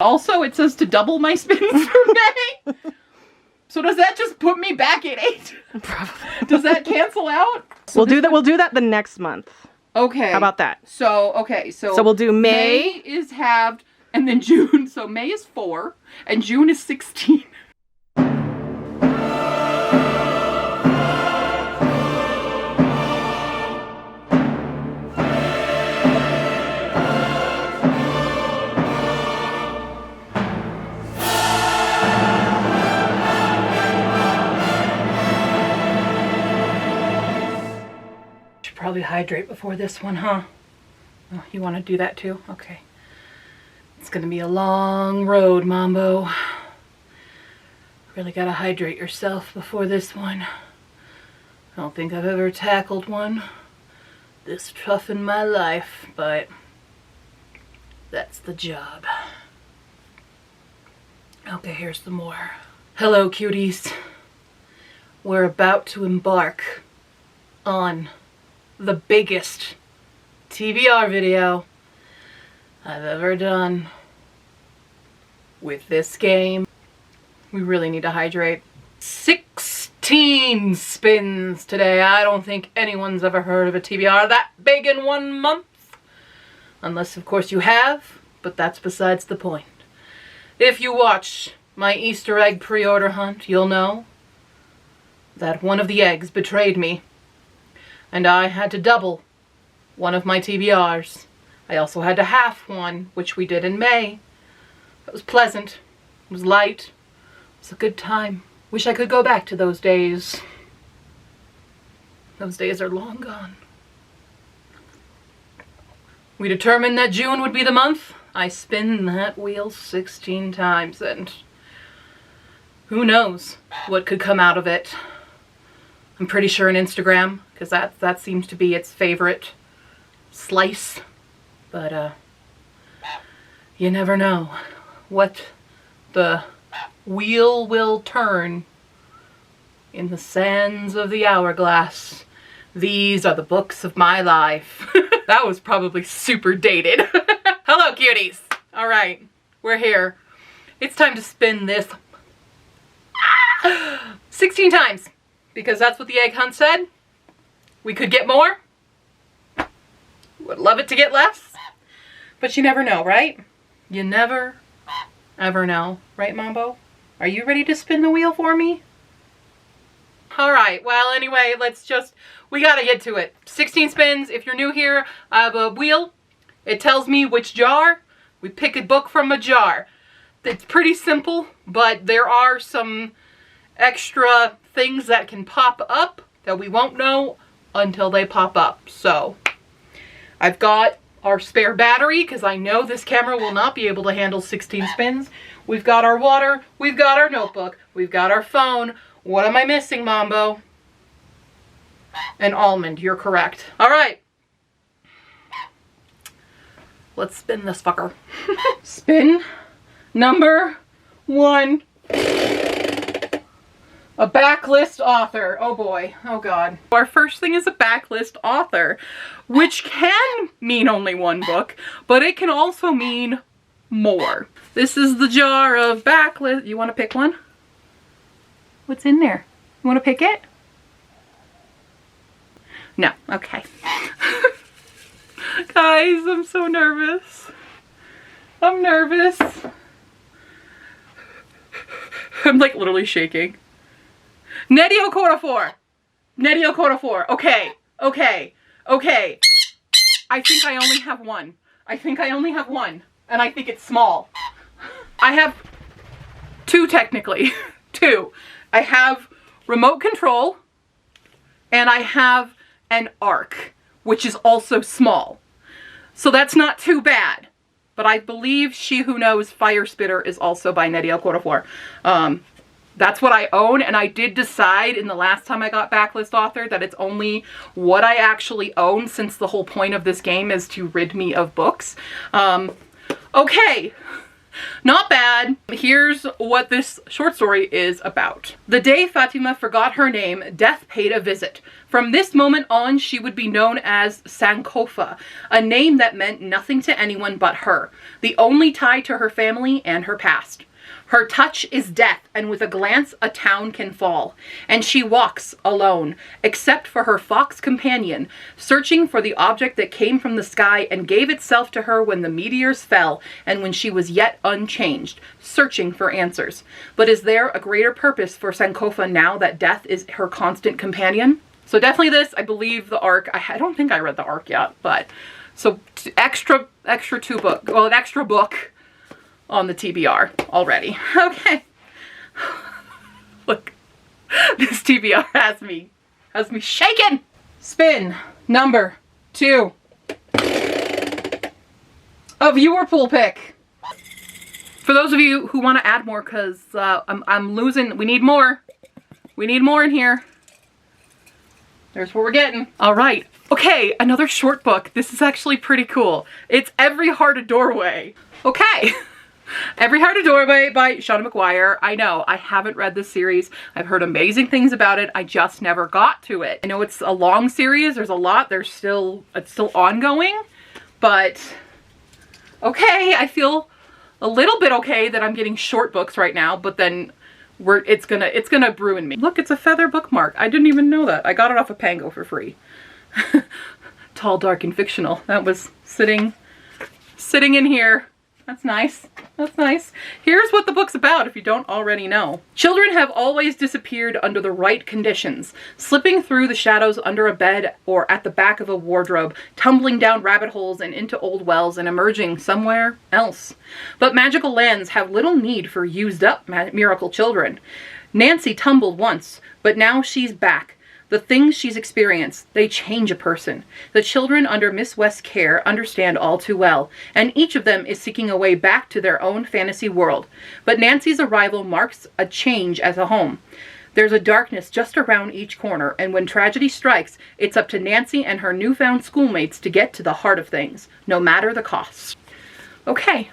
Also, it says to double my spins for May. So does that just put me back at 8? Probably. Does that cancel out? So we'll do that the next month. Okay. How about that? So, okay, so we'll do May is halved, and then June. So May is 4, and June is 16. Probably hydrate before this one, huh? Oh, you want to do that too? Okay. It's gonna be a long road, Mambo. Really gotta hydrate yourself before this one. I don't think I've ever tackled one this tough in my life, but that's the job. Okay, here's some more. Hello, cuties. We're about to embark on the biggest TBR video I've ever done with this game. We really need to hydrate. 16 spins today. I don't think anyone's ever heard of a TBR that big in 1 month. Unless, of course, you have, but that's besides the point. If you watch my Easter egg pre-order hunt, you'll know that one of the eggs betrayed me, and I had to double one of my TBRs. I also had to half one, which we did in May. It was pleasant. It was light. It was a good time. Wish I could go back to those days. Those days are long gone. We determined that June would be the month. I spin that wheel 16 times, and who knows what could come out of it. I'm pretty sure an Instagram, because that seems to be its favorite slice. But you never know what the wheel will turn in the sands of the hourglass. These are the books of my life. That was probably super dated. Hello, cuties. All right, we're here. It's time to spin this 16 times. Because that's what the egg hunt said. We could get more. Would love it to get less. But you never know, right? You never, ever know. Right, Mambo? Are you ready to spin the wheel for me? Alright, well, anyway, we gotta get to it. 16 spins. If you're new here, I have a wheel. It tells me which jar. We pick a book from a jar. It's pretty simple, but there are some extra things that can pop up that we won't know until they pop up. So I've got our spare battery because I know this camera will not be able to handle 16 spins. We've got our water, we've got our notebook, we've got our phone. What am I missing, Mambo? An almond, you're correct. All right. Let's spin this fucker. Spin number 1. A backlist author. Oh boy. Oh god. Our first thing is a backlist author, which can mean only one book, but it can also mean more. This is the jar of backlist. You want to pick one? What's in there? You want to pick it? No. Okay. Guys, I'm so nervous. I'm nervous. I'm like literally shaking. Nedio Corafor. Nedio Corafor. Okay. Okay. Okay. I think I only have one. I think I only have one. And I think it's small. I have 2 technically. 2. I have remote control. And I have an arc, which is also small. So that's not too bad. But I believe She Who Knows Fire Spitter is also by Nedio Corafor. That's what I own, and I did decide in the last time I got backlist author that it's only what I actually own, since the whole point of this game is to rid me of books. Okay, not bad. Here's what this short story is about. The day Fatima forgot her name, death paid a visit. From this moment on, she would be known as Sankofa, a name that meant nothing to anyone but her, the only tie to her family and her past. Her touch is death, and with a glance a town can fall. And she walks alone, except for her fox companion, searching for the object that came from the sky and gave itself to her when the meteors fell and when she was yet unchanged, searching for answers. But is there a greater purpose for Sankofa now that death is her constant companion? So definitely this, I believe the arc, I don't think I read the arc yet, but so extra an extra book on the TBR already. Okay. Look, this TBR has me shaking. Spin number 2. A viewer pool pick. For those of you who want to add more, because I'm losing, we need more. We need more in here. There's what we're getting. All right. Okay, another short book. This is actually pretty cool. It's Every Heart a Doorway. Okay. Every Heart a Doorway by Shauna McGuire. I know, I haven't read this series. I've heard amazing things about it. I just never got to it. I know it's a long series. There's a lot. It's still ongoing. But, okay, I feel a little bit okay that I'm getting short books right now, but then it's gonna ruin me. Look, it's a feather bookmark. I didn't even know that. I got it off of Pango for free. Tall, dark, and fictional. That was sitting in here. That's nice. That's nice. Here's what the book's about if you don't already know. Children have always disappeared under the right conditions, slipping through the shadows under a bed or at the back of a wardrobe, tumbling down rabbit holes and into old wells and emerging somewhere else. But magical lands have little need for used up miracle children. Nancy tumbled once, but now she's back. The things she's experienced, they change a person. The children under Miss West's care understand all too well, and each of them is seeking a way back to their own fantasy world. But Nancy's arrival marks a change as a home. There's a darkness just around each corner, and when tragedy strikes, it's up to Nancy and her newfound schoolmates to get to the heart of things, no matter the cost. Okay.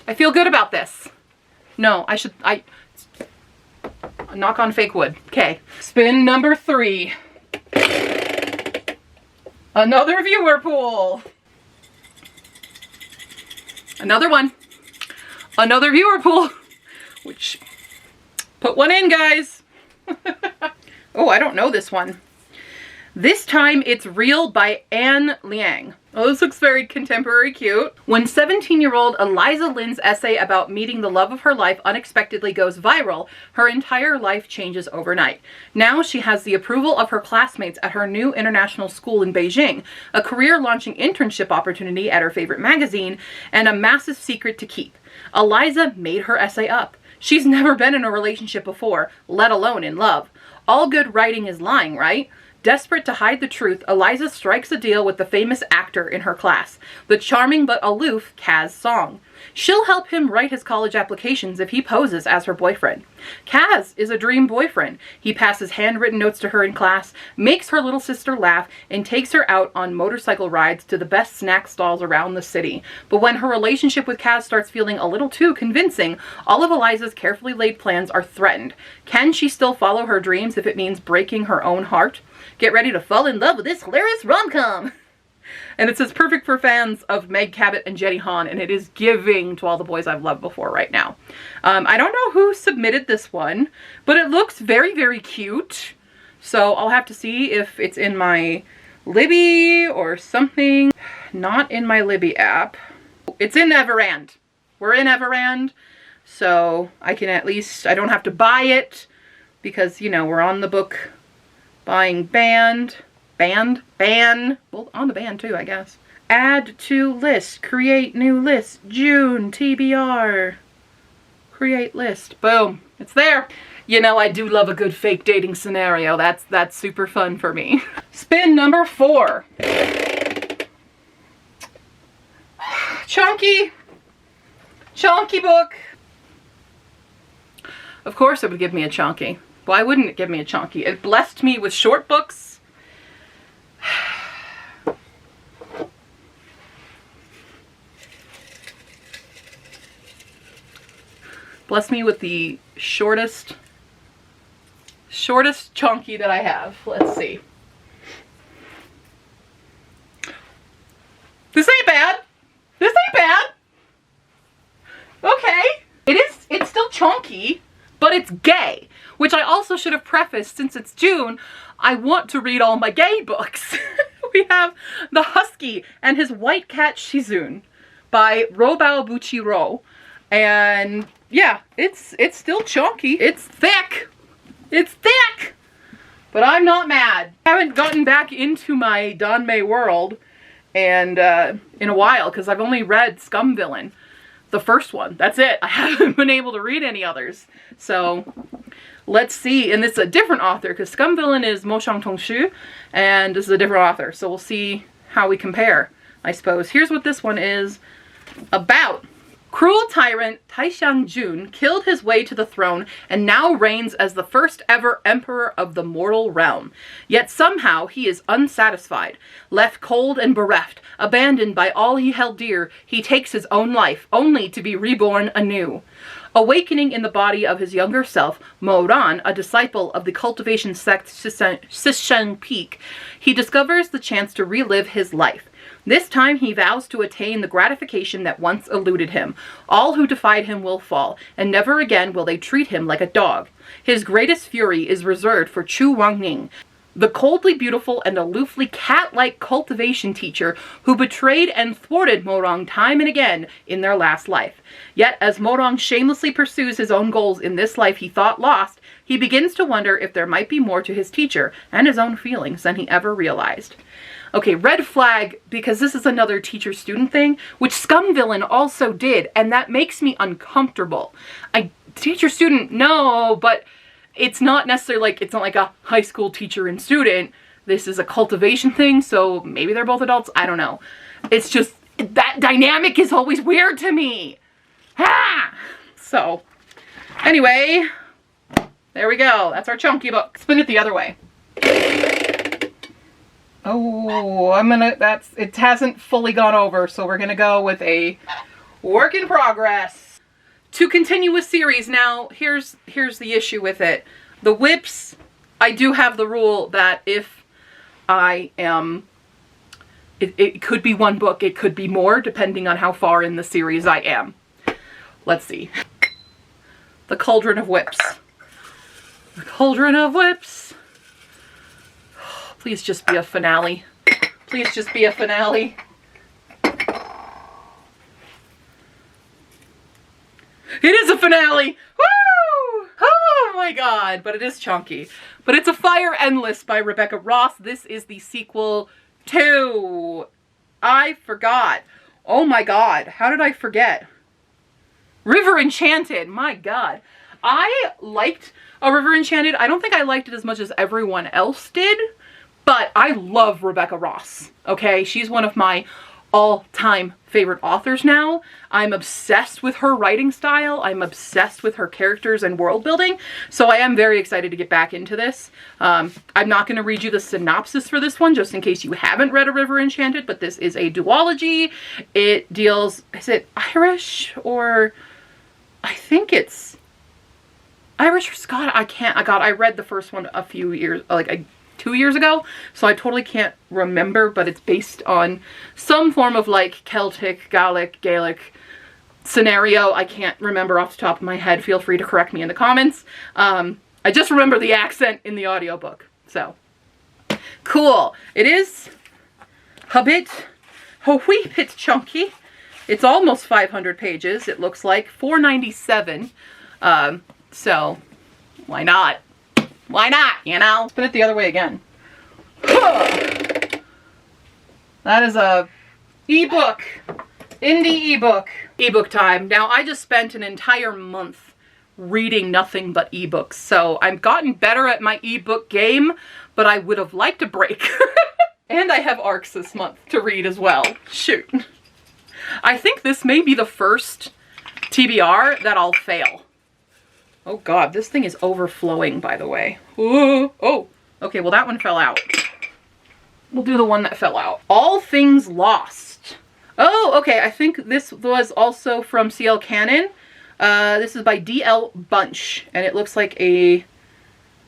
I feel good about this. No, knock on fake wood. Okay. Spin number 3. Another viewer pool. Another one. Another viewer pool. Which, put one in, guys. Oh, I don't know this one. This Time It's Real by Anne Liang. Oh, this looks very contemporary cute. When 17-year-old Eliza Lynn's essay about meeting the love of her life unexpectedly goes viral, her entire life changes overnight. Now she has the approval of her classmates at her new international school in Beijing, a career-launching internship opportunity at her favorite magazine, and a massive secret to keep. Eliza made her essay up. She's never been in a relationship before, let alone in love. All good writing is lying, right? Desperate to hide the truth, Eliza strikes a deal with the famous actor in her class, the charming but aloof Kaz Song. She'll help him write his college applications if he poses as her boyfriend. Kaz is a dream boyfriend. He passes handwritten notes to her in class, makes her little sister laugh, and takes her out on motorcycle rides to the best snack stalls around the city. But when her relationship with Kaz starts feeling a little too convincing, all of Eliza's carefully laid plans are threatened. Can she still follow her dreams if it means breaking her own heart? Get ready to fall in love with this hilarious rom-com. And it says perfect for fans of Meg Cabot and Jenny Han, and it is giving to all the boys I've loved before right now. I don't know who submitted this one, but it looks very, very cute. So I'll have to see if it's in my Libby or something. Not in my Libby app. It's in Everand. We're in Everand, so I can at least, I don't have to buy it because, you know, we're on the book buying ban. Well, on the ban too, I guess. Add to list, create new list, June, TBR, create list, boom, it's there. You know, I do love a good fake dating scenario. That's super fun for me. Spin number 4. Chunky book. Of course it would give me a chunky. Why wouldn't it give me a chunky? It blessed me with short books. Bless me with the shortest chunky that I have. Let's see. This ain't bad. This ain't bad. Okay. It's still chunky, but it's gay, which I also should have prefaced since it's June. I want to read all my gay books. We have The Husky and His White Cat Shizun by Robao Buchiro. And yeah, it's still chunky. It's thick. It's thick. But I'm not mad. I haven't gotten back into my Danmei world and in a while, because I've only read Scum Villain, the first one. That's it. I haven't been able to read any others. So let's see. And this is a different author, because Scum Villain is Mo Shang Tong Shu, and this is a different author. So we'll see how we compare, I suppose. Here's what this one is about. Cruel tyrant Taishan Jun killed his way to the throne and now reigns as the first ever emperor of the mortal realm. Yet somehow he is unsatisfied. Left cold and bereft, abandoned by all he held dear, he takes his own life, only to be reborn anew. Awakening in the body of his younger self, Mo Ran, a disciple of the cultivation sect Sishan Peak, he discovers the chance to relive his life. This time he vows to attain the gratification that once eluded him. All who defied him will fall, and never again will they treat him like a dog. His greatest fury is reserved for Chu Wangning, the coldly beautiful and aloofly cat-like cultivation teacher who betrayed and thwarted Morong time and again in their last life. Yet as Morong shamelessly pursues his own goals in this life he thought lost, he begins to wonder if there might be more to his teacher and his own feelings than he ever realized. Okay, red flag, because this is another teacher-student thing, which Scum Villain also did, and that makes me uncomfortable. Teacher-student, no, but it's not necessarily like, it's not like a high school teacher and student. This is a cultivation thing, so maybe they're both adults, I don't know. It's just, that dynamic is always weird to me. Ha! So, anyway, there we go. That's our chunky book. Spin it the other way. Oh, it hasn't fully gone over, so we're gonna go with a work in progress. To continue with series, now, here's the issue with it. The whips, I do have the rule that if I am, it could be one book, it could be more, depending on how far in the series I am. Let's see. The Cauldron of Whips. The Cauldron of Whips. Please just be a finale. Please just be a finale. It is a finale! Woo! Oh my god, but it is chunky. But it's A Fire Endless by Rebecca Ross. This is the sequel to... I forgot. Oh my god, how did I forget? River Enchanted, my god. I liked A River Enchanted. I don't think I liked it as much as everyone else did. But I love Rebecca Ross, okay? She's one of my all-time favorite authors now. I'm obsessed with her writing style. I'm obsessed with her characters and world building. So I am very excited to get back into this. I'm not going to read you the synopsis for this one, just in case you haven't read A River Enchanted, but this is a duology. It deals, is it Irish or, I think it's Irish or Scottish? I read the first one a few years, 2 years ago, so I totally can't remember, but it's based on some form of like Celtic, Gaelic scenario. I can't remember off the top of my head. Feel free to correct me in the comments. I just remember the accent in the audiobook. So, cool. It is a wee bit chunky. It's almost 500 pages. It looks like $4.97. So, why not? Why not, you know? Spin it the other way again. That is a ebook. Indie ebook. Ebook time. Now, I just spent an entire month reading nothing but ebooks, so I've gotten better at my ebook game, but I would have liked a break. And I have ARCs this month to read as well. Shoot. I think this may be the first TBR that I'll fail. Oh god, this thing is overflowing, by the way. Ooh, oh, okay, well that one fell out. We'll do the one that fell out. All Things Lost. Oh, okay, I think this was also from CL Cannon. This is by D.L. Bunch, and it looks like a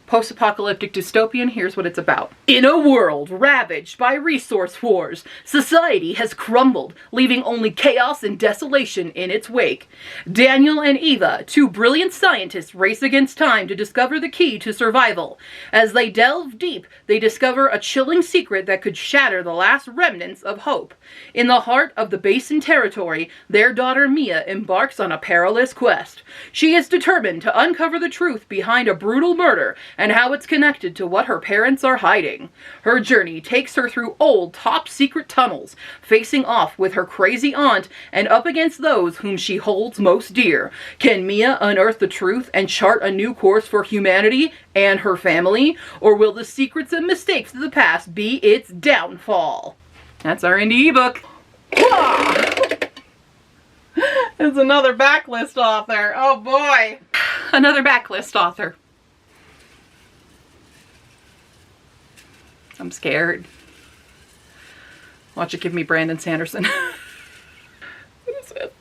post-apocalyptic dystopian. Here's what it's about. In a world ravaged by resource wars, society has crumbled, leaving only chaos and desolation in its wake. Daniel and Eva, two brilliant scientists, race against time to discover the key to survival. As they delve deep, they discover a chilling secret that could shatter the last remnants of hope. In the heart of the Basin territory, their daughter Mia embarks on a perilous quest. She is determined to uncover the truth behind a brutal murder and how it's connected to what her parents are hiding. Her journey takes her through old, top-secret tunnels, facing off with her crazy aunt and up against those whom she holds most dear. Can Mia unearth the truth and chart a new course for humanity and her family? Or will the secrets and mistakes of the past be its downfall? That's our indie ebook. There's another backlist author. Oh boy. Another backlist author. I'm scared. Watch it give me Brandon Sanderson. What is it?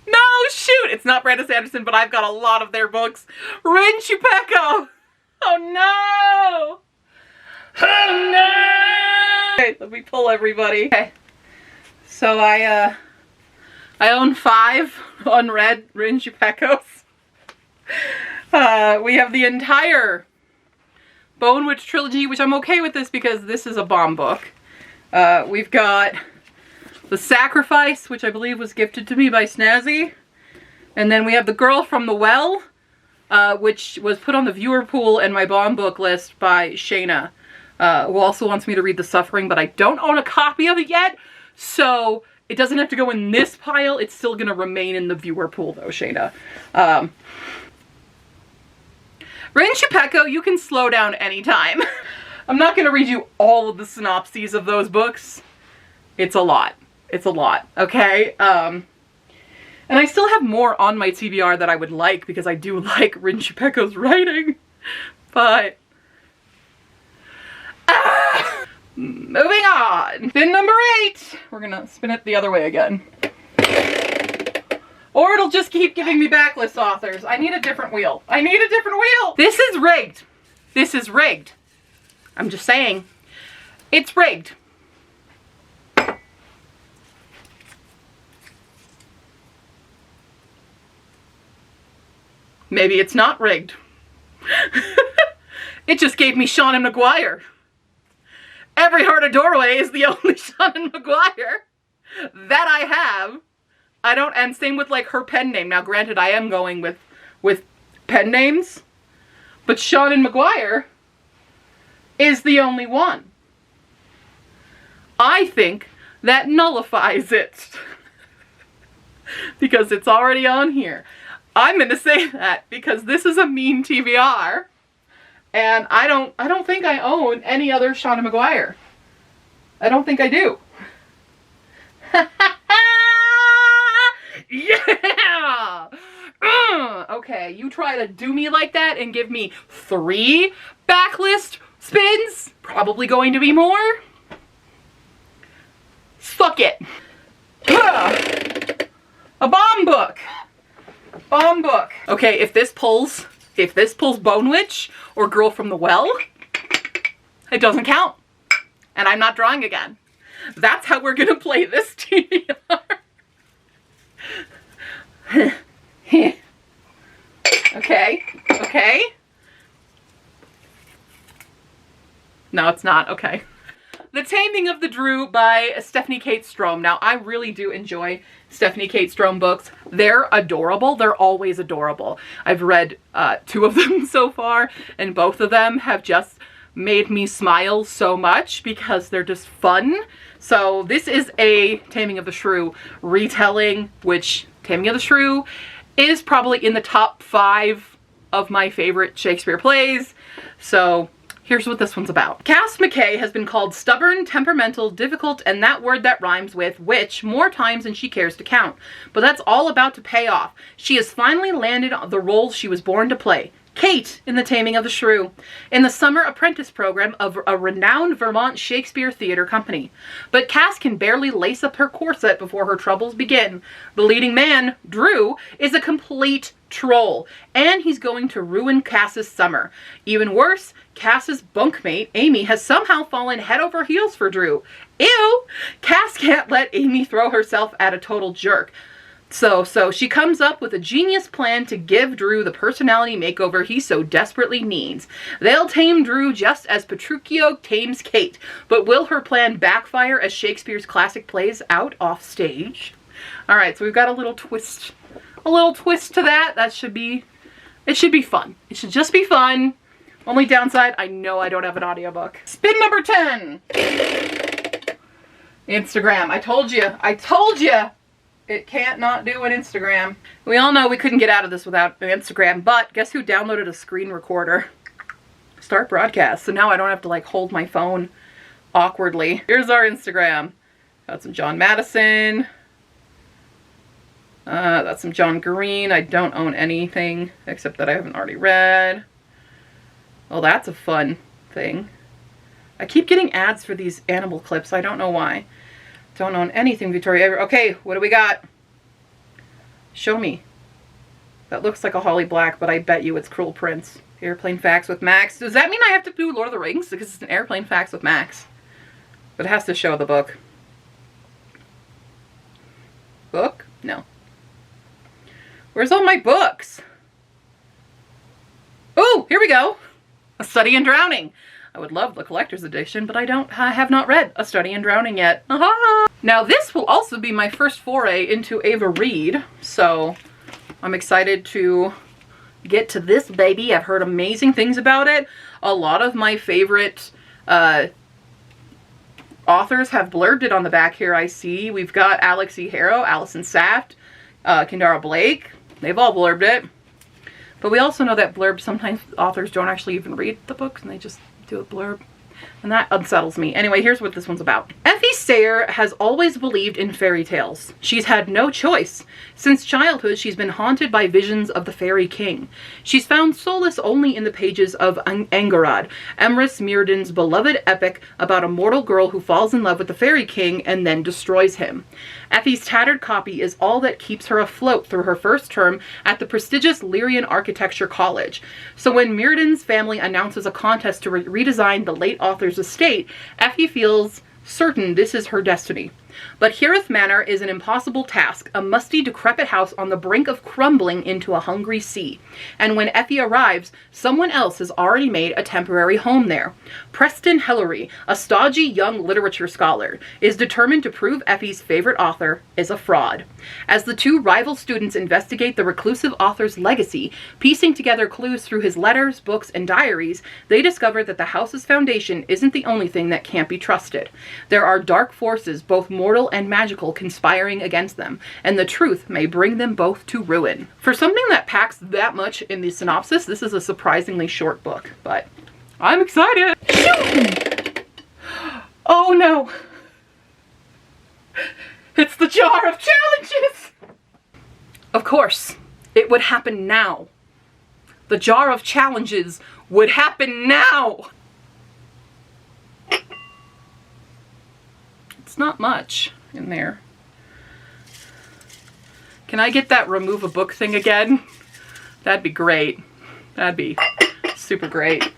No, shoot! It's not Brandon Sanderson, but I've got a lot of their books. Rin Chupeco! Oh no! Oh no! Okay, let me pull everybody. Okay. So I own 5 unread Rin Chupecos. We have the entire Bone Witch trilogy, which I'm okay with this because this is a bomb book. We've got The Sacrifice, which I believe was gifted to me by Snazzy. And then we have The Girl from the Well, which was put on the viewer pool and my bomb book list by Shayna, who also wants me to read The Suffering, but I don't own a copy of it yet, so it doesn't have to go in this pile. It's still going to remain in the viewer pool though, Shayna. Rin Chupeco, you can slow down anytime. I'm not going to read you all of the synopses of those books. It's a lot. It's a lot, okay? And I still have more on my TBR that I would like because I do like Rin Chupeco's writing. But moving on. Bin number 8. We're going to spin it the other way again. Or it'll just keep giving me backlist authors. I need a different wheel. I need a different wheel. This is rigged. This is rigged. I'm just saying. It's rigged. Maybe it's not rigged. It just gave me Seanan McGuire. Every Heart a Doorway is the only Seanan McGuire that I have. I don't, and same with like her pen name. Now granted, I am going with pen names, but Seanan McGuire is the only one. I think that nullifies it because it's already on here. I'm going to say that because this is a mean TBR and I don't think I own any other Seanan McGuire. I don't think I do. Yeah! Okay, you try to do me like that and give me 3 backlist spins? Probably going to be more. Suck it. A bomb book. Bomb book. Okay, if this pulls Bone Witch or Girl from the Well, it doesn't count. And I'm not drawing again. That's how we're gonna play this TBR. Okay, okay. No, it's not. Okay. The Taming of the Drew by Stephanie Kate Strom. Now, I really do enjoy Stephanie Kate Strom books. They're adorable. They're always adorable. I've read 2 of them so far, and both of them have just made me smile so much because they're just fun. So this is a Taming of the Shrew retelling, which Taming of the Shrew is probably in the top 5 of my favorite Shakespeare plays. So here's what this one's about. Cass McKay has been called stubborn, temperamental, difficult, and that word that rhymes with witch more times than she cares to count. But that's all about to pay off. She has finally landed on the role she was born to play. Kate in The Taming of the Shrew, in the summer apprentice program of a renowned Vermont Shakespeare theater company. But Cass can barely lace up her corset before her troubles begin. The leading man, Drew, is a complete troll, and he's going to ruin Cass's summer. Even worse, Cass's bunkmate, Amy, has somehow fallen head over heels for Drew. Ew! Cass can't let Amy throw herself at a total jerk. So she comes up with a genius plan to give Drew the personality makeover he so desperately needs. They'll tame Drew just as Petruchio tames Kate, but will her plan backfire as Shakespeare's classic plays out off stage? All right, so we've got a little twist to that. It should be fun. It should just be fun. Only downside, I know I don't have an audiobook. Spin number 10. Instagram. I told you. It can't not do an Instagram. We all know we couldn't get out of this without an Instagram, but guess who downloaded a screen recorder? Start broadcast. So now I don't have to like hold my phone awkwardly. Here's our Instagram. Got some John Madison. That's some John Green. I don't own anything except that I haven't already read. Oh, that's a fun thing. I keep getting ads for these animal clips. I don't know why. Don't own anything Victoria. Okay, what do we got? Show me. That looks like a Holly Black, but I bet you it's Cruel Prince. Airplane Facts with Max. Does that mean I have to do Lord of the Rings? Because it's an Airplane Facts with Max. But it has to show the book. Book? No. Where's all my books? Oh, here we go. A Study in Drowning. I would love the collector's edition, but I have not read A Study in Drowning yet. Aha! Now this will also be my first foray into Ava Reed, so I'm excited to get to this baby. I've heard amazing things about it. A lot of my favorite authors have blurbed it on the back here. I see we've got Alex E. Harrow, Allison Saft, Kendara Blake. They've all blurbed it. But we also know that blurbs, sometimes authors don't actually even read the books and they just do a blurb. And that unsettles me. Anyway, here's what this one's about. Effie Sayre has always believed in fairy tales. She's had no choice. Since childhood, she's been haunted by visions of the Fairy King. She's found solace only in the pages of Angharad, Emrys Mirrodin's beloved epic about a mortal girl who falls in love with the Fairy King and then destroys him. Effie's tattered copy is all that keeps her afloat through her first term at the prestigious Lyrian Architecture College. So when Mirrodin's family announces a contest to redesign the late author's estate, Effie feels certain this is her destiny. But Heareth Manor is an impossible task, a musty, decrepit house on the brink of crumbling into a hungry sea. And when Effie arrives, someone else has already made a temporary home there. Preston Hellery, a stodgy young literature scholar, is determined to prove Effie's favorite author is a fraud. As the two rival students investigate the reclusive author's legacy, piecing together clues through his letters, books, and diaries, they discover that the house's foundation isn't the only thing that can't be trusted. There are dark forces, both mortal and magical, conspiring against them, and the truth may bring them both to ruin. For something that packs that much in the synopsis, this is a surprisingly short book, but I'm excited. Oh no. It's the jar of challenges. Of course, it would happen now. The jar of challenges would happen now. It's not much in there. Can I get that remove a book thing again? That'd be great. That'd be super great.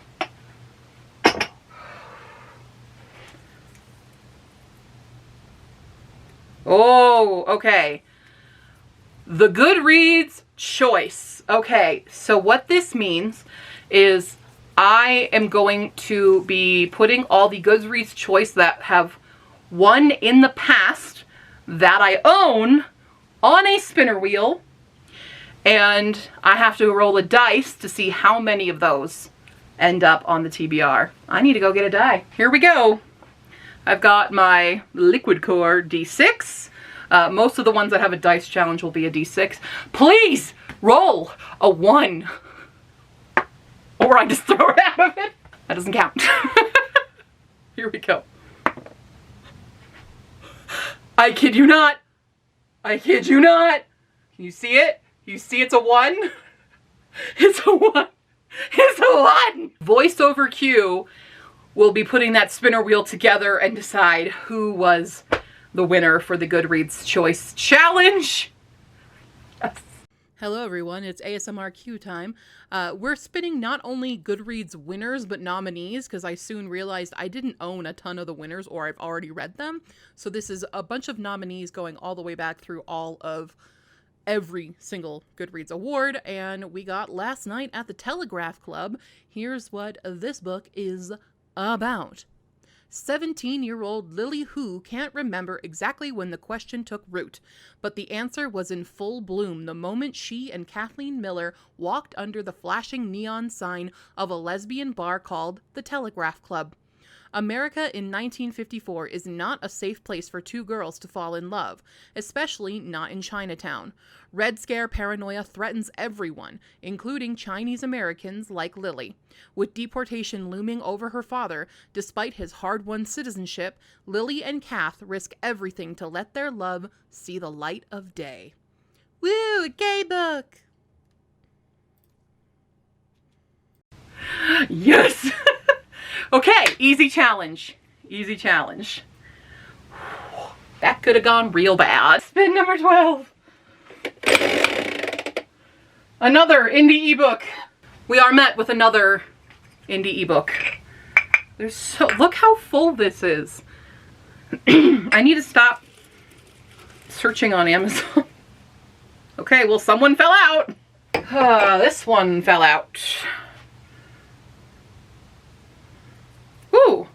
Oh, okay. The Goodreads choice. Okay, so what this means is I am going to be putting all the Goodreads choice that have won in the past that I own on a spinner wheel, and I have to roll a dice to see how many of those end up on the TBR. I need to go get a die. Here we go. I've got my Liquid Core D6. Most of the ones that have a dice challenge will be a D6. Please roll a 1. Or I just throw it out of it. That doesn't count. Here we go. I kid you not. I kid you not. Can you see it? You see it's a 1? It's a 1. is one. Voiceover Q will be putting that spinner wheel together and decide who was the winner for the Goodreads Choice Challenge. Yes. Hello everyone, it's ASMR Q time. We're spinning not only Goodreads winners, but nominees, because I soon realized I didn't own a ton of the winners, or I've already read them. So this is a bunch of nominees going all the way back through all of every single Goodreads award, and we got Last Night at the Telegraph Club. Here's what this book is about. 17-year-old Lily Hu can't remember exactly when the question took root, but the answer was in full bloom the moment she and Kathleen Miller walked under the flashing neon sign of a lesbian bar called the Telegraph Club. America in 1954 is not a safe place for two girls to fall in love, especially not in Chinatown. Red Scare paranoia threatens everyone, including Chinese Americans like Lily. With deportation looming over her father, despite his hard-won citizenship, Lily and Kath risk everything to let their love see the light of day. Woo, a gay book! Yes! Okay, easy challenge. Easy challenge. That could have gone real bad. Spin number 12. Another indie ebook. We are met with another indie ebook. There's so, look how full this is. I need to stop searching on Amazon. Okay, well, someone fell out. This one fell out. Ooh.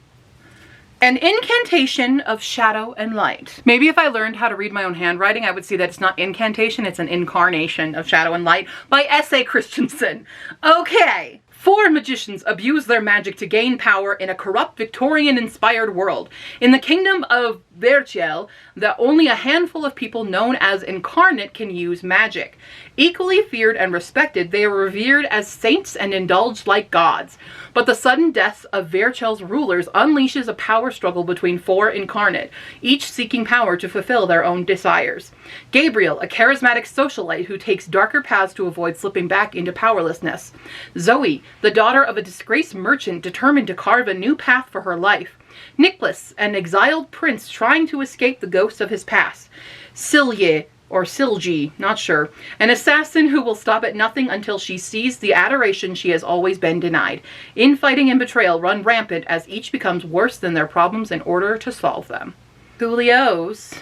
An Incantation of Shadow and Light. Maybe if I learned how to read my own handwriting, I would see that it's not incantation, it's an incarnation of shadow and light by S.A. Christensen. Okay. 4 magicians abuse their magic to gain power in a corrupt Victorian-inspired world. In the kingdom of Verchiel, that only a handful of people known as incarnate can use magic. Equally feared and respected, they are revered as saints and indulged like gods. But the sudden deaths of Verchiel's rulers unleashes a power struggle between 4 incarnate, each seeking power to fulfill their own desires. Gabriel, a charismatic socialite who takes darker paths to avoid slipping back into powerlessness. Zoe, the daughter of a disgraced merchant determined to carve a new path for her life. Nicholas, an exiled prince trying to escape the ghosts of his past. Silje, or Silji, not sure, an assassin who will stop at nothing until she sees the adoration she has always been denied. Infighting and betrayal run rampant as each becomes worse than their problems in order to solve them. Julio's.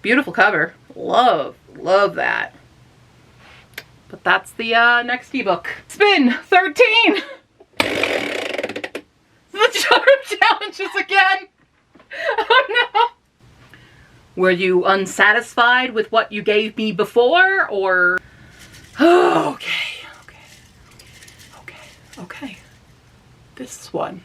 Beautiful cover. Love that. But that's the next ebook. Spin 13! The charm challenges again! Oh no! Were you unsatisfied with what you gave me before, or... Oh, okay. This one.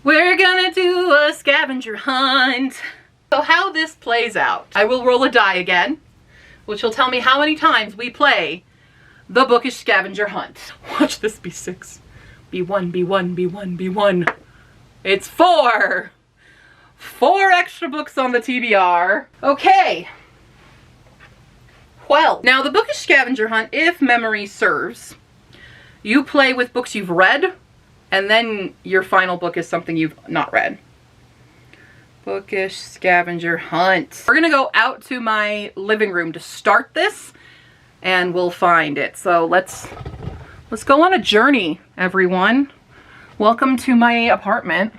We're gonna do a scavenger hunt. So how this plays out. I will roll a die again, which will tell me how many times we play the bookish scavenger hunt. Watch this be 6. B1, B1, B1, B1. It's 4. 4 extra books on the TBR. Okay. Well, now the bookish scavenger hunt, if memory serves, you play with books you've read, and then your final book is something you've not read. Bookish scavenger hunt. We're gonna go out to my living room to start this, and we'll find it. So let's go on a journey, everyone. Welcome to my apartment.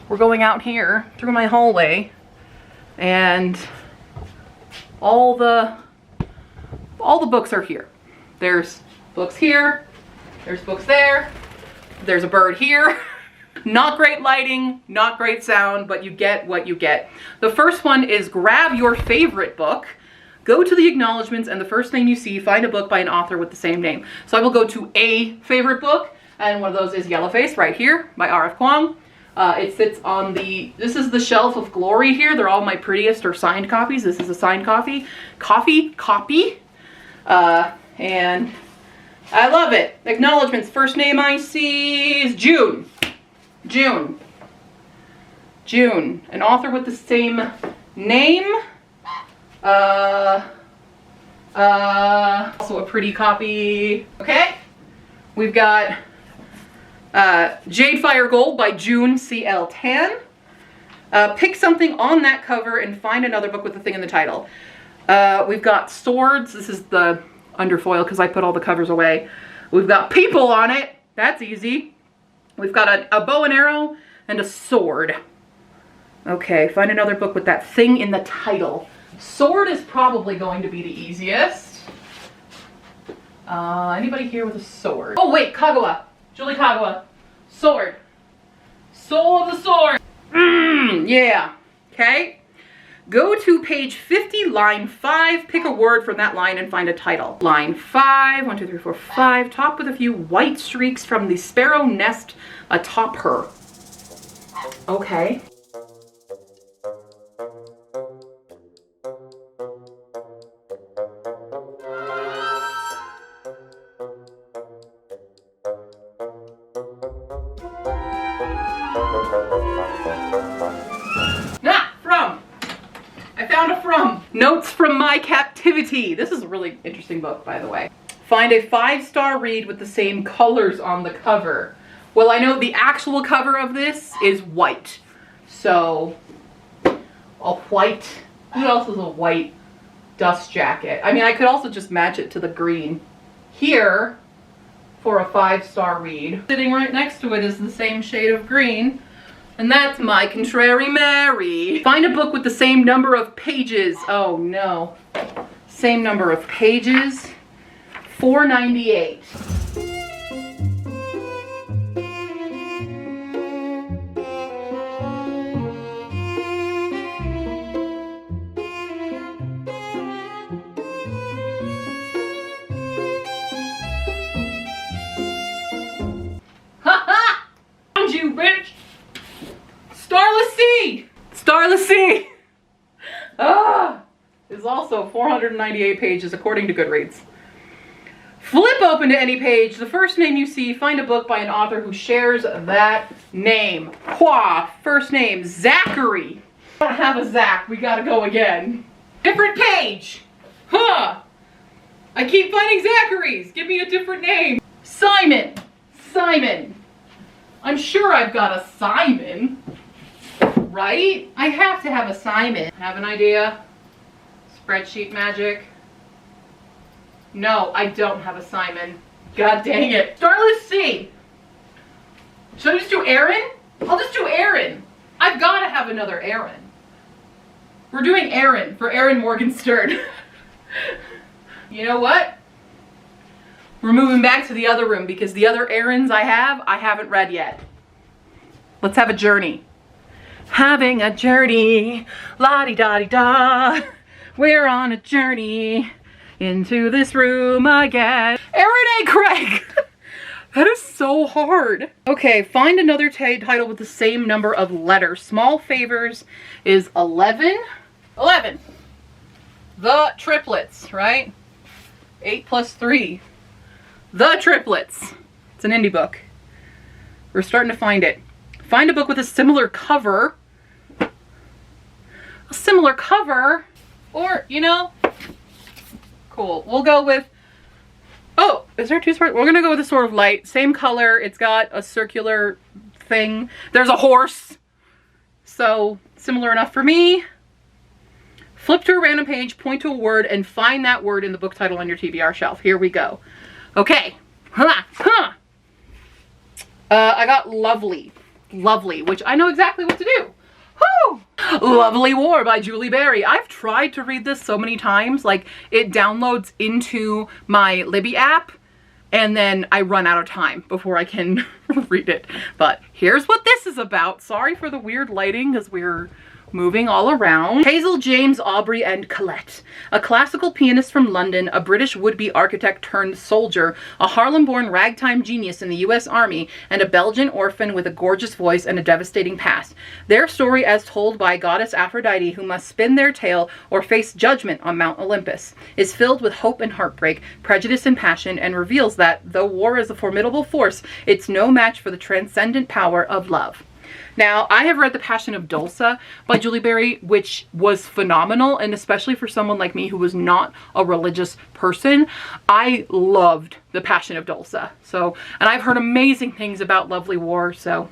We're going out here through my hallway, and all the books are here. There's books here, there's books there, there's a bird here. Not great lighting, not great sound, but you get what you get. The first one is grab your favorite book. Go to the acknowledgements, and the first name you see, find a book by an author with the same name. So I will go to a favorite book, and one of those is Yellowface, right here, by R.F. Kuang. It sits on this is the shelf of glory here. They're all my prettiest or signed copies. This is a signed copy. And I love it. Acknowledgements, first name I see is June. June. An author with the same name. Also a pretty copy. Okay. We've got Jade Fire Gold by June C.L. Tan. Pick something on that cover and find another book with the thing in the title. We've got swords. This is the underfoil because I put all the covers away. We've got people on it. That's easy. We've got a bow and arrow and a sword. Okay, find another book with that thing in the title. Sword is probably going to be the easiest. Anybody here with a sword? Oh wait, Kagawa. Julie Kagawa. Sword. Soul of the sword. Yeah. Okay. Go to page 50, line 5. Pick a word from that line and find a title. Line 5. 1, 2, 3, 4, 5. Top with a few white streaks from the sparrow nest atop her. Okay. Notes from My Captivity. This is a really interesting book, by the way. Find a 5-star read with the same colors on the cover. Well, I know the actual cover of this is white. So, a white. Who else is a white dust jacket? I mean, I could also just match it to the green. Here, for a 5-star read. Sitting right next to it is the same shade of green. And that's My Contrary Mary. Find a book with the same number of pages. Oh no. Same number of pages. 498. Ha! Found you, bitch! Starless Sea! Starless Sea! Is also 498 pages according to Goodreads. Flip open to any page. The first name you see, find a book by an author who shares that name. Qua. First name, Zachary. I don't have a Zach. We gotta go again. Different page. Huh. I keep finding Zacharys. Give me a different name. Simon. Simon. I'm sure I've got a Simon. Right? I have to have a Simon. Have an idea? Spreadsheet magic? No, I don't have a Simon. God dang it. Starless Sea. Should I just do Aaron? I'll just do Aaron. I've got to have another Aaron. We're doing Aaron for Aaron Morgenstern. You know what? We're moving back to the other room because the other Aarons I haven't read yet. Let's have a journey. Having a journey, la-di-da-di-da. We're on a journey into this room again. Aaron A. Craig. That is so hard. Okay, find another title with the same number of letters. Small Favors is 11. 11. The Triplets, right? 8 plus 3. The Triplets. It's an indie book. We're starting to find it. Find a book with a similar cover. A similar cover. Or, you know, cool. We'll go with, oh, is there two swords? We're going to go with a Sword of Light. Same color. It's got a circular thing. There's a horse. So, similar enough for me. Flip to a random page, point to a word, and find that word in the book title on your TBR shelf. Here we go. Okay. I got Lovely. Lovely, which I know exactly what to do. Woo! Lovely War by Julie Berry. I've tried to read this so many times. Like, it downloads into my Libby app, and then I run out of time before I can read it. But here's what this is about. Sorry for the weird lighting, because we're moving all around. Hazel, James, Aubrey, and Colette. A classical pianist from London, a British would-be architect turned soldier, a Harlem-born ragtime genius in the US Army, and a Belgian orphan with a gorgeous voice and a devastating past. Their story as told by goddess Aphrodite, who must spin their tale or face judgment on Mount Olympus, is filled with hope and heartbreak, prejudice and passion, and reveals that, though war is a formidable force, it's no match for the transcendent power of love. Now, I have read The Passion of Dulce by Julie Berry, which was phenomenal, and especially for someone like me who was not a religious person, I loved The Passion of Dulce. So, and I've heard amazing things about Lovely War, so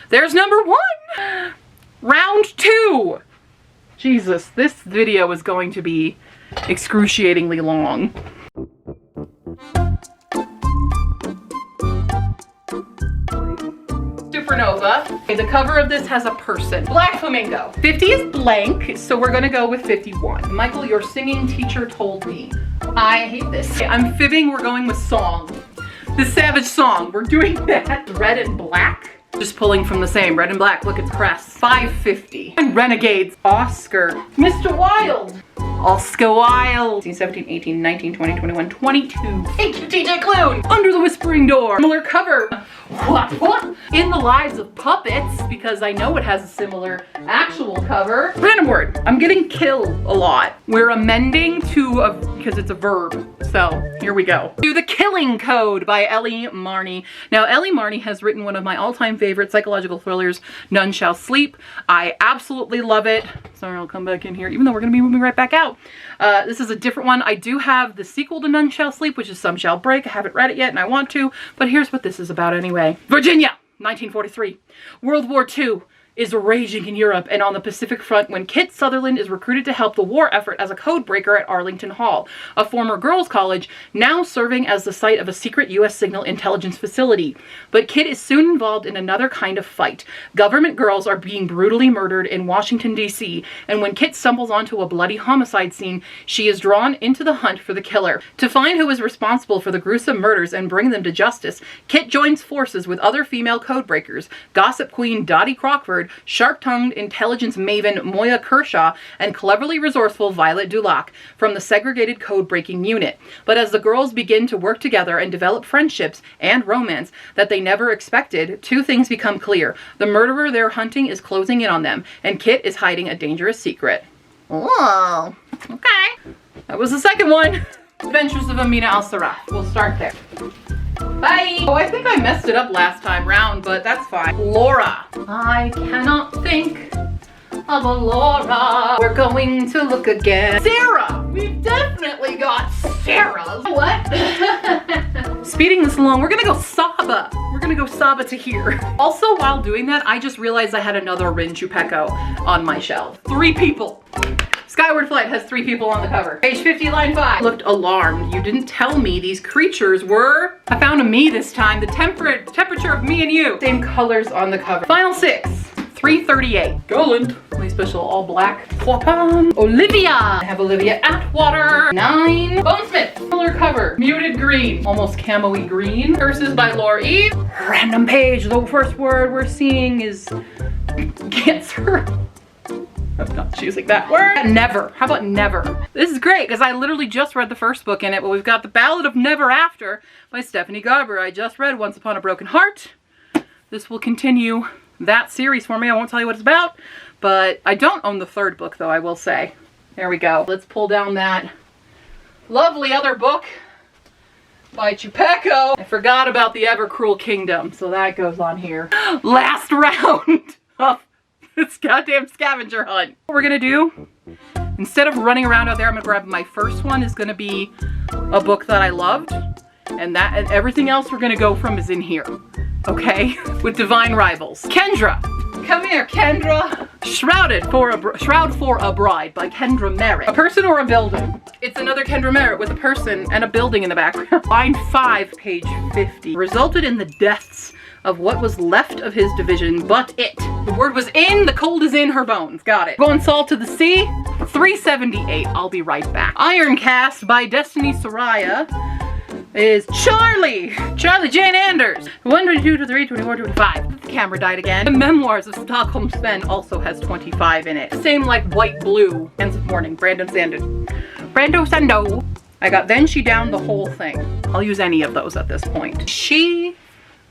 there's number 1! Round 2! Jesus, this video is going to be excruciatingly long. Supernova. Okay, the cover of this has a person. Black Flamingo. 50 is blank, so we're gonna go with 51. Michael, your singing teacher told me. I hate this. Okay, I'm fibbing, we're going with song. The Savage Song, we're doing that. Red and black. Just pulling from the same. Red and black, look, it's crest. 550. And Renegades. Oscar. Mr. Wilde. Oscar Wilde. 16, 17, 18, 19, 20, 21, 22. Thank you, TJ Clune. Under the Whispering Door. Similar cover. What? In the Lives of Puppets, because I know it has a similar actual cover. Random word. I'm getting kill a lot. We're amending to because it's a verb. So here we go. To The Killing Code by Ellie Marney. Now, Ellie Marney has written one of my all-time favorite psychological thrillers, None Shall Sleep. I absolutely love it. Sorry, I'll come back in here, even though we're gonna be moving right back out. This is a different one. I do have the sequel to None Shall Sleep, which is Some Shall Break. I haven't read it yet and I want to, but here's what this is about anyway. Virginia, 1943. World War II is raging in Europe and on the Pacific Front when Kit Sutherland is recruited to help the war effort as a code breaker at Arlington Hall, a former girls' college now serving as the site of a secret U.S. signal intelligence facility. But Kit is soon involved in another kind of fight. Government girls are being brutally murdered in Washington, D.C., and when Kit stumbles onto a bloody homicide scene, she is drawn into the hunt for the killer. To find who is responsible for the gruesome murders and bring them to justice, Kit joins forces with other female code breakers, gossip queen Dottie Crockford, sharp-tongued intelligence maven Moya Kershaw, and cleverly resourceful Violet Dulac from the segregated code-breaking unit. But as the girls begin to work together and develop friendships and romance that they never expected, two things become clear. The murderer they're hunting is closing in on them, and Kit is hiding a dangerous secret. Oh, okay. That was the second one. Adventures of Amina Al-Sarraf. We'll start there. Bye! Oh, I think I messed it up last time round, but that's fine. Laura. I cannot think of a Laura. We're going to look again. Sarah! We've definitely got Sarah's. What? Speeding this along, we're gonna go Saba. We're gonna go Saba to here. Also, while doing that, I just realized I had another Rin Chupeco on my shelf. 3 people. Skyward Flight has 3 people on the cover. Page 50, line 5. Looked alarmed. You didn't tell me these creatures were... I found a me this time. The temperature of me and you. Same colors on the cover. Final 6. 338. Goland. My special all black. Olivia. I have Olivia Atwater. 9. Bonesmith. Color cover. Muted green. Almost camo-y green. Curses by Laura Eve. Random page. The first word we're seeing is Cancer. I'm not choosing that word. Never. How about never? This is great because I literally just read the first book in it, but we've got The Ballad of Never After by Stephanie Garber. I just read Once Upon a Broken Heart. This will continue that series for me. I won't tell you what it's about, but I don't own the 3rd book though, I will say. There we go. Let's pull down that lovely other book by Chupeco. I forgot about the Ever Cruel Kingdom, so that goes on here. Last round of this goddamn scavenger hunt. What we're gonna do, instead of running around out there, I'm gonna grab my first one is gonna be a book that I loved, and everything else we're gonna go from is in here, okay? With Divine Rivals. Kendra, come here, Kendra. Shroud for a Bride by Kendra Merritt. A person or a building? It's another Kendra Merritt with a person and a building in the background. Line 5, page 50. Resulted in the deaths of what was left of his division, but it. The word was in, the cold is in her bones. Got it. Going Salt to the Sea, 378. I'll be right back. Iron Cast by Destiny Soraya is Charlie Jane Anders. 122 to 3, 24, 25. The camera died again. The Memoirs of Stockholm Sven also has 25 in it. Same like White Blue. Ends of Morning, Brando Sando. I got Then She Downed the whole thing. I'll use any of those at this point. She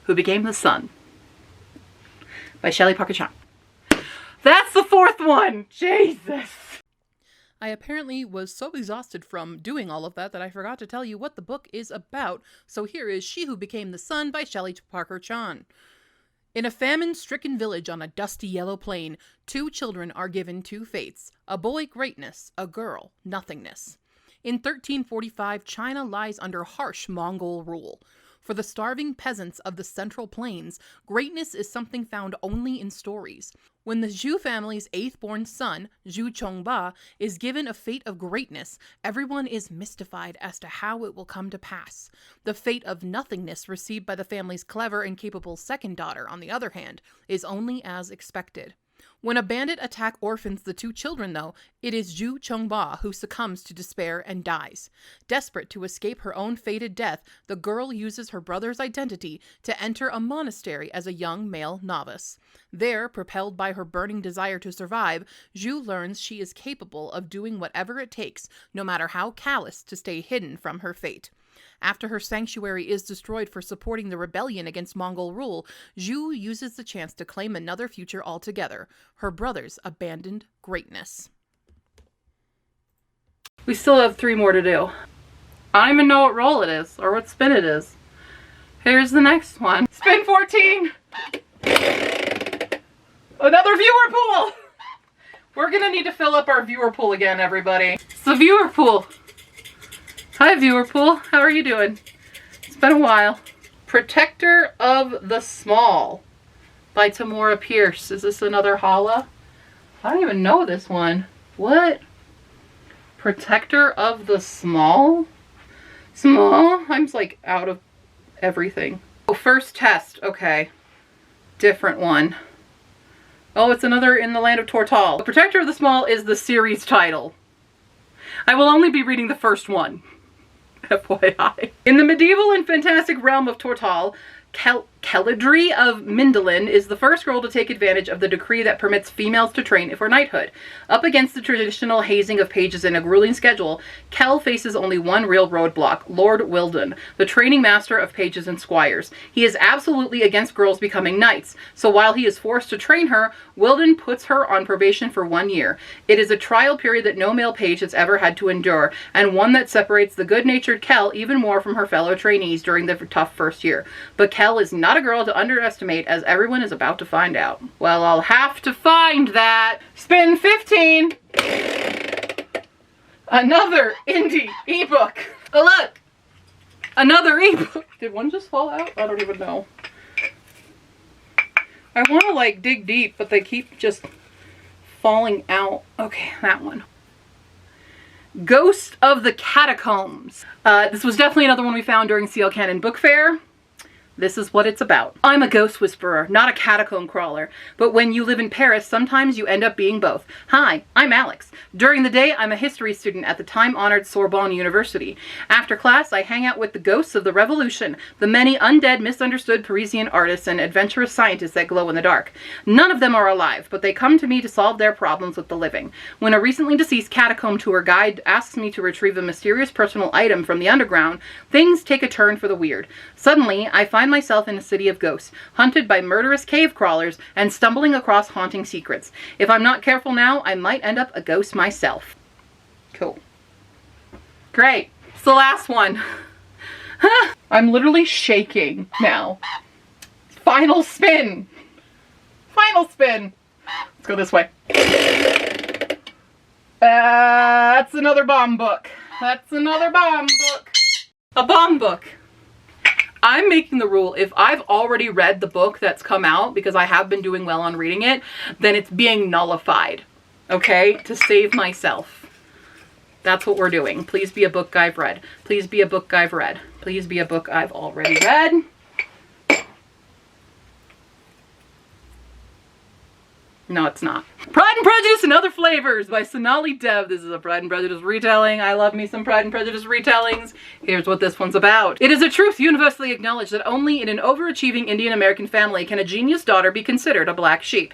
Who Became the Sun by Shelley Parker Chan. That's the 4th one! Jesus! I apparently was so exhausted from doing all of that I forgot to tell you what the book is about, so here is She Who Became the Sun by Shelley Parker Chan. In a famine-stricken village on a dusty yellow plain, two children are given two fates, a boy greatness, a girl nothingness. In 1345, China lies under harsh Mongol rule. For the starving peasants of the Central Plains, greatness is something found only in stories. When the Zhu family's eighth-born son, Zhu Chongba, is given a fate of greatness, everyone is mystified as to how it will come to pass. The fate of nothingness received by the family's clever and capable second daughter, on the other hand, is only as expected. When a bandit attack orphans the two children, though, it is Zhu Chongba who succumbs to despair and dies. Desperate to escape her own fated death, the girl uses her brother's identity to enter a monastery as a young male novice. There, propelled by her burning desire to survive, Zhu learns she is capable of doing whatever it takes, no matter how callous, to stay hidden from her fate. After her sanctuary is destroyed for supporting the rebellion against Mongol rule, Zhu uses the chance to claim another future altogether, her brother's abandoned greatness. We still have 3 more to do. I don't even know what roll it is, or what spin it is. Here's the next one. Spin 14! Another viewer pool! We're gonna need to fill up our viewer pool again, everybody. It's the viewer pool. Hi, viewer pool. How are you doing? It's been a while. Protector of the Small by Tamora Pierce. Is this another Hala? I don't even know this one. What? Protector of the Small? Small? I'm like out of everything. Oh, first test. Okay. Different one. Oh, it's another In the Land of Tortal. Protector of the Small is the series title. I will only be reading the first one. FYI. In the medieval and fantastic realm of Tortal, Keladri of Mindolin is the first girl to take advantage of the decree that permits females to train for knighthood. Up against the traditional hazing of pages in a grueling schedule, Kel faces only one real roadblock, Lord Wilden, the training master of pages and squires. He is absolutely against girls becoming knights, so while he is forced to train her, Wilden puts her on probation for 1 year. It is a trial period that no male page has ever had to endure, and one that separates the good-natured Kel even more from her fellow trainees during the tough first year. But Kel is not a girl to underestimate, as everyone is about to find out. Well, I'll have to find that. Spin 15. Another indie ebook. Oh, look. Another ebook. Did one just fall out? I don't even know. I want to like dig deep, but they keep just falling out. Okay, that one. Ghost of the Catacombs. This was definitely another one we found during CL Cannon Book Fair. This is what it's about. I'm a ghost whisperer, not a catacomb crawler. But when you live in Paris, sometimes you end up being both. Hi, I'm Alex. During the day, I'm a history student at the time-honored Sorbonne University. After class, I hang out with the ghosts of the Revolution, the many undead, misunderstood Parisian artists and adventurous scientists that glow in the dark. None of them are alive, but they come to me to solve their problems with the living. When a recently deceased catacomb tour guide asks me to retrieve a mysterious personal item from the underground, things take a turn for the weird. Suddenly, I find myself in a city of ghosts, hunted by murderous cave crawlers and stumbling across haunting secrets. If I'm not careful now, I might end up a ghost myself. Cool. Great. It's the last one. I'm literally shaking now. Final spin. Final spin. Let's go this way. That's another bomb book. That's another bomb book. A bomb book. I'm making the rule, if I've already read the book that's come out, because I have been doing well on reading it, then it's being nullified, okay? To save myself. That's what we're doing. Please be a book I've read. Please be a book I've read. Please be a book I've already read. No, it's not. Pride and Prejudice and Other Flavors by Sonali Dev. This is a Pride and Prejudice retelling. I love me some Pride and Prejudice retellings. Here's what this one's about. It is a truth universally acknowledged that only in an overachieving Indian American family can a genius daughter be considered a black sheep.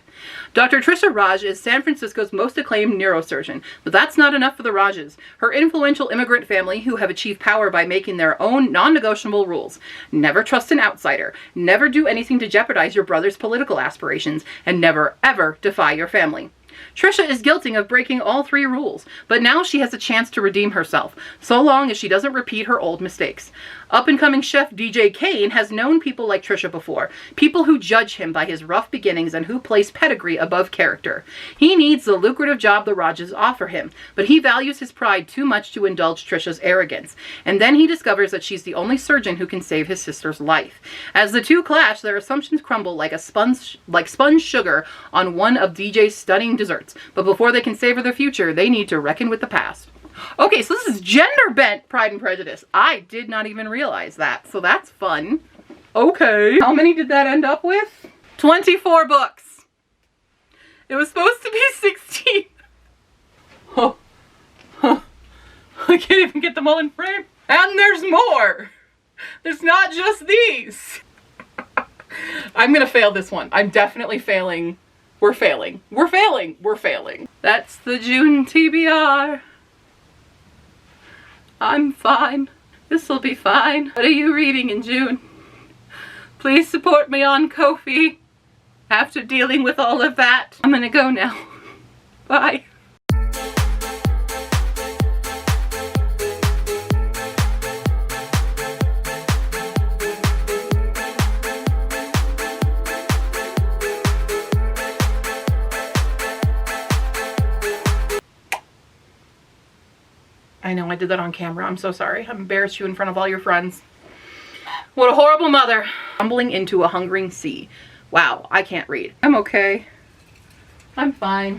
Dr. Trisha Raj is San Francisco's most acclaimed neurosurgeon, but that's not enough for the Rajas. Her influential immigrant family, who have achieved power by making their own non-negotiable rules. Never trust an outsider. Never do anything to jeopardize your brother's political aspirations. And never, ever defy your family. Trisha is guilty of breaking all 3 rules, but now she has a chance to redeem herself, so long as she doesn't repeat her old mistakes. Up-and-coming chef DJ Kane has known people like Trisha before, people who judge him by his rough beginnings and who place pedigree above character. He needs the lucrative job the Rajas offer him, but he values his pride too much to indulge Trisha's arrogance. And then he discovers that she's the only surgeon who can save his sister's life. As the two clash, their assumptions crumble like sponge sugar on one of DJ's stunning desserts. But before they can savor their future, they need to reckon with the past. Okay, so this is gender-bent Pride and Prejudice. I did not even realize that, so that's fun. Okay. How many did that end up with? 24 books. It was supposed to be 16. Oh. Huh. I can't even get them all in frame. And there's more. There's not just these. I'm gonna fail this one. I'm definitely failing. We're failing. We're failing. We're failing. That's the June TBR. I'm fine. This'll be fine. What are you reading in June? Please support me on Ko-fi. After dealing with all of that, I'm gonna go now. Bye. I know I did that on camera. I'm so sorry. I embarrassed you in front of all your friends. What a horrible mother. Tumbling into a hungering sea. Wow, I can't read. I'm okay. I'm fine.